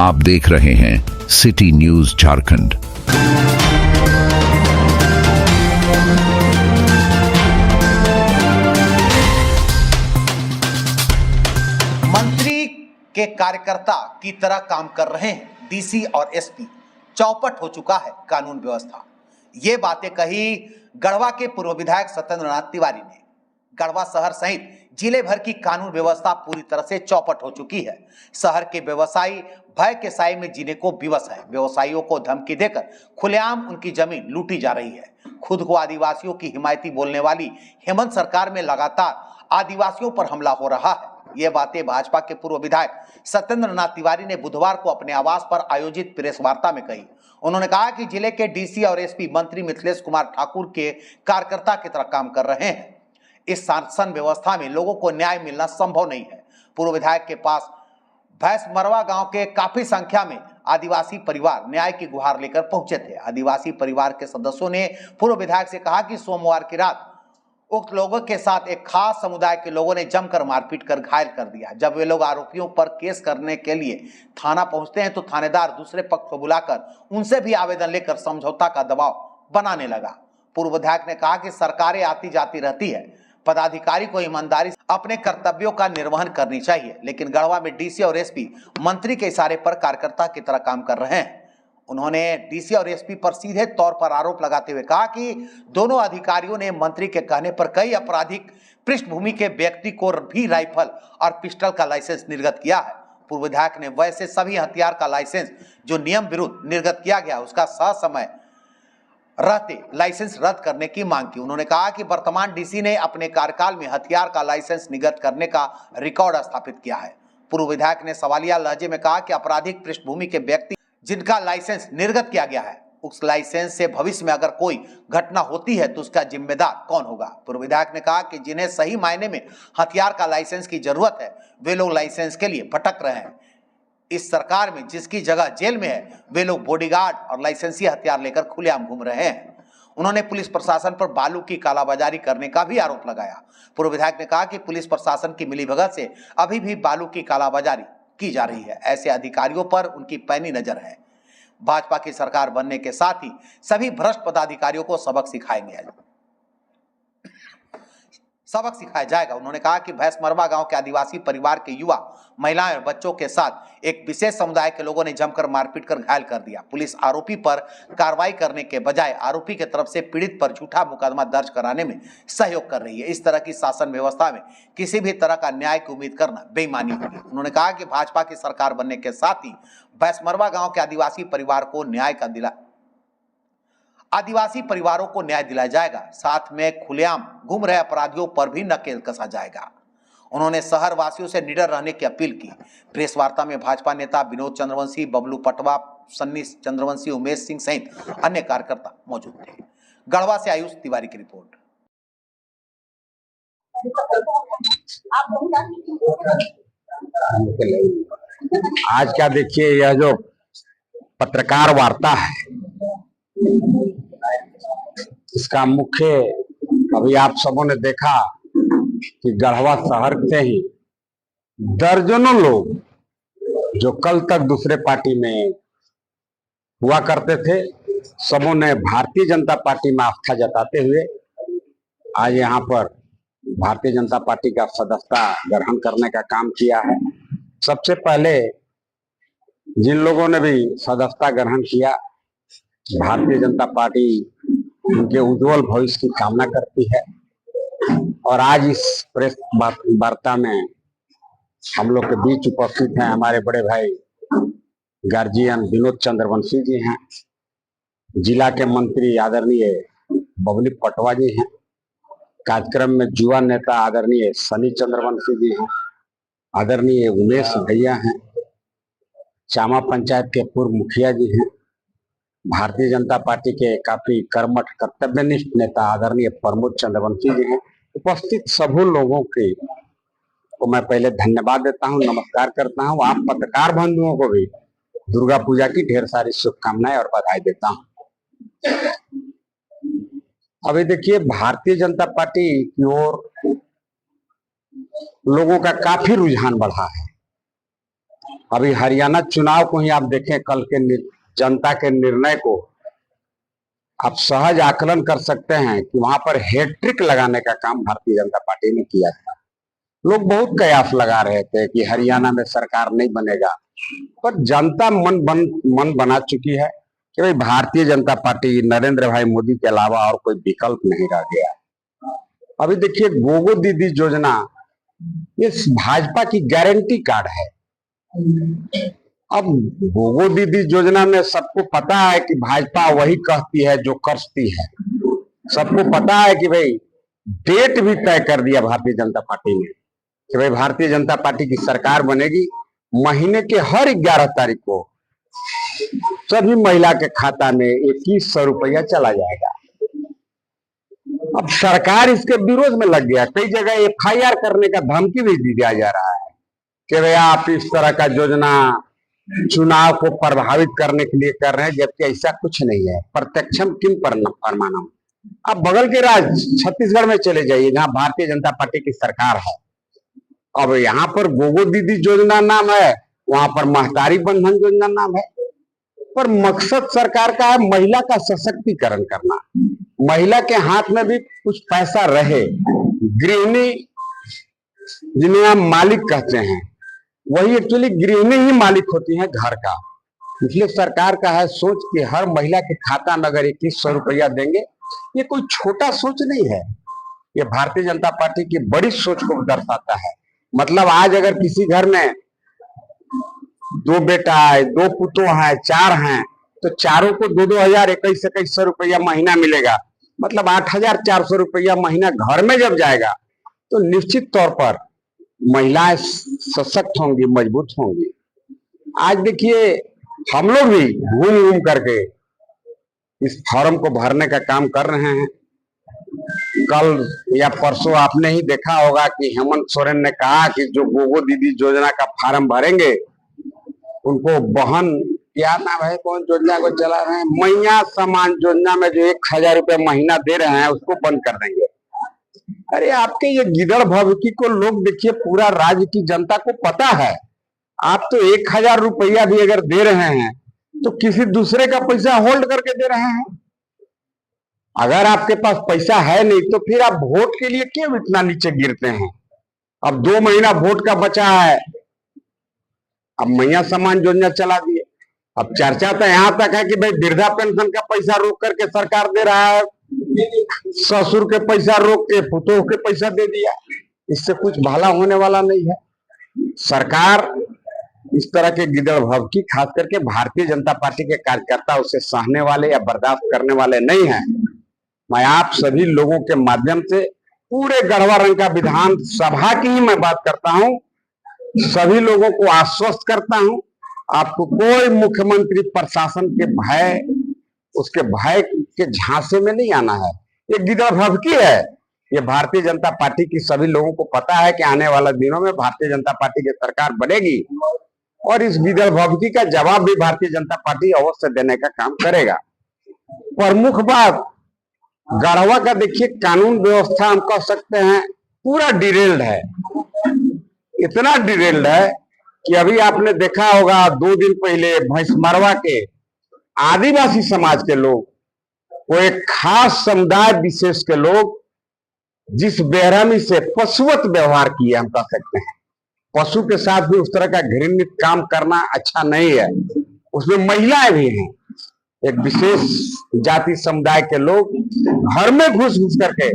आप देख रहे हैं सिटी न्यूज झारखंड। मंत्री के कार्यकर्ता की तरह काम कर रहे हैं डीसी और एसपी। चौपट हो चुका है कानून व्यवस्था। ये बातें कही गढ़वा के पूर्व विधायक सत्येंद्र नाथ तिवारी ने। गढ़वा शहर सहित जिले भर की कानून व्यवस्था पूरी तरह से चौपट हो चुकी है। शहर के व्यवसायी भय के साए में जीने को विवश है। व्यवसायियों को धमकी देकर खुलेआम उनकी जमीन लूटी जा रही है। खुद को आदिवासियों की हिमायती बोलने वाली हेमंत सरकार में लगातार आदिवासियों पर हमला हो रहा है। ये बातें भाजपा के पूर्व विधायक सत्येंद्र नाथ तिवारी ने बुधवार को अपने आवास पर आयोजित प्रेस वार्ता में कही। उन्होंने कहा कि जिले के डीसी और एसपी मंत्री मिथिलेश कुमार ठाकुर के कार्यकर्ता की तरह काम कर रहे हैं। इस शासन व्यवस्था में लोगों को न्याय मिलना संभव नहीं है। पूर्व विधायक के पास भैंसमरवा गांव के काफी संख्या में आदिवासी परिवार न्याय की गुहार लेकर पहुंचे थे। आदिवासी परिवार के सदस्यों ने पूर्व विधायक से कहा कि सोमवार की रात उक्त लोगों के साथ एक खास समुदाय के लोगों ने जमकर मारपीट कर घायल कर दिया। जब वे लोग आरोपियों पर केस करने के लिए थाना पहुंचते हैं तो थानेदार दूसरे पक्ष को बुलाकर उनसे भी आवेदन लेकर समझौता का दबाव बनाने लगा। पूर्व विधायक ने कहा कि सरकारें आती जाती रहती है, पदाधिकारी को ईमानदारी से अपने कर्तव्यों का निर्वहन करनी चाहिए, लेकिन गढ़वा में डीसी और एसपी मंत्री के इशारे पर कार्यकर्ता की तरह काम कर रहे हैं। उन्होंने डीसी और एसपी पर सीधे तौर पर आरोप लगाते हुए कहा कि दोनों अधिकारियों ने मंत्री के कहने पर कई आपराधिक पृष्ठभूमि के व्यक्ति को भी राइफल और पिस्टल का लाइसेंस निर्गत किया है। पूर्व विधायक ने वैसे सभी हथियार का लाइसेंस जो नियम विरुद्ध निर्गत किया गया उसका ससमय रहते लाइसेंस रद्द करने की मांग की। उन्होंने कहा कि वर्तमान डीसी ने अपने कार्यकाल में हथियार का लाइसेंस निर्गत करने का रिकॉर्ड स्थापित किया है। पूर्व विधायक ने सवालिया लहजे में कहा कि आपराधिक पृष्ठभूमि के व्यक्ति जिनका लाइसेंस निर्गत किया गया है, उस लाइसेंस से भविष्य में अगर कोई घटना होती है तो उसका जिम्मेदार कौन होगा। पूर्व विधायक ने कहा कि जिन्हें सही मायने में हथियार का लाइसेंस की जरूरत है वे लोग लाइसेंस के लिए भटक रहे हैं। इस सरकार में जिसकी जगह जेल में है वे लोग बॉडीगार्ड और लाइसेंसी हथियार लेकर खुलेआम घूम रहे हैं। उन्होंने पुलिस प्रशासन पर बालू की कालाबाजारी करने का भी आरोप लगाया। पूर्व विधायक ने कहा कि पुलिस प्रशासन की मिलीभगत से अभी भी बालू की कालाबाजारी की जा रही है। ऐसे अधिकारियों पर उनकी पैनी नजर है। भाजपा की सरकार बनने के साथ ही सभी भ्रष्ट पदाधिकारियों को सबक सिखाया जाएगा। उन्होंने कहा कि भैंसमरवा गांव के आदिवासी परिवार के युवा, महिलाएं और बच्चों के साथ एक विशेष समुदाय के लोगों ने जमकर मारपीट कर घायल कर दिया। पुलिस आरोपी पर कार्रवाई करने के बजाय आरोपी की तरफ से पीड़ित पर झूठा मुकदमा दर्ज कराने में सहयोग कर रही है। इस तरह की शासन व्यवस्था में किसी भी तरह का न्याय की उम्मीद करना बेईमानी होगी। उन्होंने कहा कि भाजपा की सरकार बनने के साथ ही भैंसमरवा गांव के आदिवासी परिवारों को न्याय दिलाया जाएगा। साथ में खुलेआम घूम रहे अपराधियों पर भी नकेल कसा जाएगा। उन्होंने शहर वासियों से निडर रहने की अपील की। प्रेस वार्ता में भाजपा नेता विनोद चंद्रवंशी, बबलू पटवा, सन्नी चंद्रवंशी, उमेश सिंह सहित अन्य कार्यकर्ता मौजूद थे। गढ़वा से आयुष तिवारी की रिपोर्ट। आज का देखिए, यह जो पत्रकार वार्ता है इसका मुख्य, अभी आप सबों ने देखा कि गढ़वा शहर से ही दर्जनों लोग जो कल तक दूसरे पार्टी में हुआ करते थे, सबों ने भारतीय जनता पार्टी में आस्था जताते हुए आज यहाँ पर भारतीय जनता पार्टी का सदस्यता ग्रहण करने का काम किया है। सबसे पहले जिन लोगों ने भी सदस्यता ग्रहण किया, भारतीय जनता पार्टी उनके उज्जवल भविष्य की कामना करती है। और आज इस प्रेस वार्ता में हम लोग के बीच उपस्थित हैं हमारे बड़े भाई गार्जियन विनोद चंद्रवंशी जी हैं, जिला के मंत्री आदरणीय बबली पटवा जी हैं, कार्यक्रम में युवा नेता आदरणीय सनी चंद्रवंशी जी हैं, आदरणीय उमेश भैया हैं, चामा पंचायत के पूर्व मुखिया जी हैं, भारतीय जनता पार्टी के काफी कर्मठ कर्तव्यनिष्ठ नेता आदरणीय प्रमोद चंद्रवंशी जी हैं। उपस्थित सभी लोगों के को मैं पहले धन्यवाद देता हूं, नमस्कार करता हूं। आप पत्रकार बंधुओं को भी दुर्गा पूजा की ढेर सारी शुभकामनाएं और बधाई देता हूं। अभी देखिए, भारतीय जनता पार्टी की ओर लोगों का काफी रुझान बढ़ा है। अभी हरियाणा चुनाव को ही आप देखें, कल के जनता के निर्णय को आप सहज आकलन कर सकते हैं कि वहां पर हैट्रिक लगाने का काम भारतीय जनता पार्टी ने किया था। लोग बहुत कयास लगा रहे थे कि हरियाणा में सरकार नहीं बनेगा, पर जनता मन बना चुकी है कि भाई भारतीय जनता पार्टी, नरेंद्र भाई मोदी के अलावा और कोई विकल्प नहीं रह गया। अभी देखिए, गोगो दीदी योजना ये भाजपा की गारंटी कार्ड है। अब गोगो दीदी योजना में सबको पता है कि भाजपा वही कहती है जो करती है। सबको पता है कि भाई डेट भी तय कर दिया भारतीय जनता पार्टी ने कि भाई भारतीय जनता पार्टी की सरकार बनेगी। महीने के हर 11 तारीख को सभी महिला के खाता में 2100 रुपया चला जाएगा। अब सरकार इसके विरोध में लग गया। कई जगह FIR करने का धमकी भी दिया जा रहा है कि भाई आप इस तरह का योजना चुनाव को प्रभावित करने के लिए कर रहे हैं, जबकि ऐसा कुछ नहीं है। प्रत्यक्षम किम प्रमाणम। आप बगल के राज्य छत्तीसगढ़ में चले जाइए, जहां भारतीय जनता पार्टी की सरकार है। अब यहाँ पर गोगो दीदी योजना नाम है, वहां पर महतारी बंधन योजना नाम है, पर मकसद सरकार का है महिला का सशक्तिकरण करना, महिला के हाथ में भी कुछ पैसा रहे। गृहिणी जिन्हें हम मालिक कहते हैं, वही एक्चुअली गृहिणी ही मालिक होती है घर का। इसलिए सरकार का है सोच कि हर महिला के खाता में अगर 2100 रुपया देंगे, ये कोई छोटा सोच नहीं है, ये भारतीय जनता पार्टी की बड़ी सोच को दर्शाता है। मतलब आज अगर किसी घर में 2 बेटा है, 2 पुतों हैं, 4 हैं, तो चारों को 2-2000 2100 रुपया महीना मिलेगा। मतलब 8400 रुपया महीना घर में जब जाएगा तो निश्चित तौर पर महिलाएं सशक्त होंगी, मजबूत होंगी। आज देखिए, हम लोग भी घूम घूम करके इस फॉर्म को भरने का काम कर रहे हैं। कल या परसों आपने ही देखा होगा कि हेमंत सोरेन ने कहा कि जो गोगो दीदी योजना का फॉर्म भरेंगे उनको बहन, क्या नाम है, कौन योजना को चला रहे हैं, मैया समान योजना में जो 1000 रुपये महीना दे रहे हैं उसको बंद कर देंगे। अरे आपके ये गिदड़ भभकी को लोग देखिए, पूरा राज्य की जनता को पता है। आप तो 1000 रुपया भी अगर दे रहे हैं तो किसी दूसरे का पैसा होल्ड करके दे रहे हैं। अगर आपके पास पैसा है नहीं तो फिर आप वोट के लिए क्यों इतना नीचे गिरते हैं। अब 2 महीना वोट का बचा है, अब मैया समान योजना चला दिए। अब चर्चा तो यहां तक है कि भाई वृद्धा पेंशन का पैसा रोक करके सरकार दे रहा है, ससुर के पैसा रोक के पुतोह के पैसा दे दिया। इससे कुछ भला होने वाला नहीं है। सरकार इस तरह के गिदड़ भभकी खास करके भारतीय जनता पार्टी के कार्यकर्ता उसे सहने वाले या बर्दाश्त करने वाले नहीं है। मैं आप सभी लोगों के माध्यम से पूरे गढ़वा रंका विधानसभा की ही मैं बात करता हूं, सभी लोगों को आश्वस्त करता हूं, आपको कोई मुख्यमंत्री प्रशासन के भय, उसके भय के झांसे में नहीं आना है। ये गिदड़ भभकी है। ये भारतीय जनता पार्टी की सभी लोगों को पता है कि आने वाले दिनों में भारतीय जनता पार्टी की सरकार बनेगी और इस गिदड़ भभकी का जवाब भी भारतीय जनता पार्टी अवश्य देने का काम करेगा। प्रमुख बात, गढ़वा का देखिए कानून व्यवस्था हम कह सकते हैं पूरा डिरेल्ड है। इतना डिरेल्ड है कि अभी आपने देखा होगा 2 दिन पहले भैंसमरवा के आदिवासी समाज के लोग, वो एक खास समुदाय विशेष के लोग जिस बेरहमी से पशुवत व्यवहार किए, हम कह सकते हैं पशु के साथ भी उस तरह का घृणित काम करना अच्छा नहीं है। उसमें महिलाएं भी हैं। एक विशेष जाति समुदाय के लोग घर में घुस करके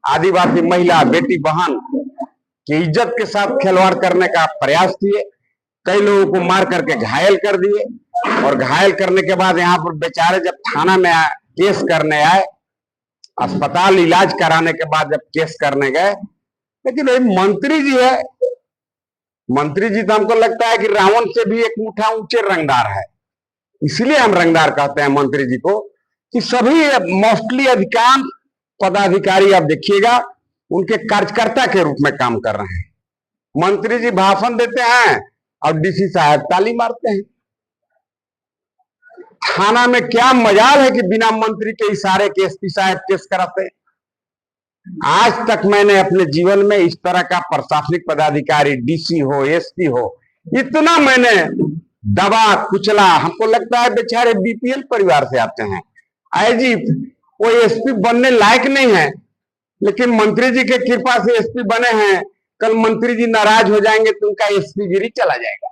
आदिवासी महिला, बेटी, बहन की इज्जत के साथ खिलवाड़ करने का प्रयास किए। कई लोगों को मार करके घायल कर दिए और घायल करने के बाद यहाँ पर बेचारे जब थाना में केस करने आए, अस्पताल इलाज कराने के बाद जब केस करने गए, लेकिन वही मंत्री जी है, मंत्री जी तो हमको लगता है कि रावण से भी एक मुठा ऊंचे रंगदार है। इसलिए हम रंगदार कहते हैं मंत्री जी को कि सभी मोस्टली अधिकांश पदाधिकारी आप देखिएगा उनके कार्यकर्ता के रूप में काम कर रहे हैं। मंत्री जी भाषण देते हैं और डीसी साहब ताली मारते हैं। थाना में क्या मजाल है कि बिना मंत्री के इशारे के एसपी साहब केस कराते हैं। आज तक मैंने अपने जीवन में इस तरह का प्रशासनिक पदाधिकारी, डीसी हो, एसपी हो, इतना मैंने दबा कुचला, हमको लगता है बेचारे बीपीएल परिवार से आते हैं, आईजी वो एसपी बनने लायक नहीं है, लेकिन मंत्री जी के कृपा से एसपी बने हैं। कल मंत्री जी नाराज हो जाएंगे तो उनका एसपी गिरी चला जाएगा।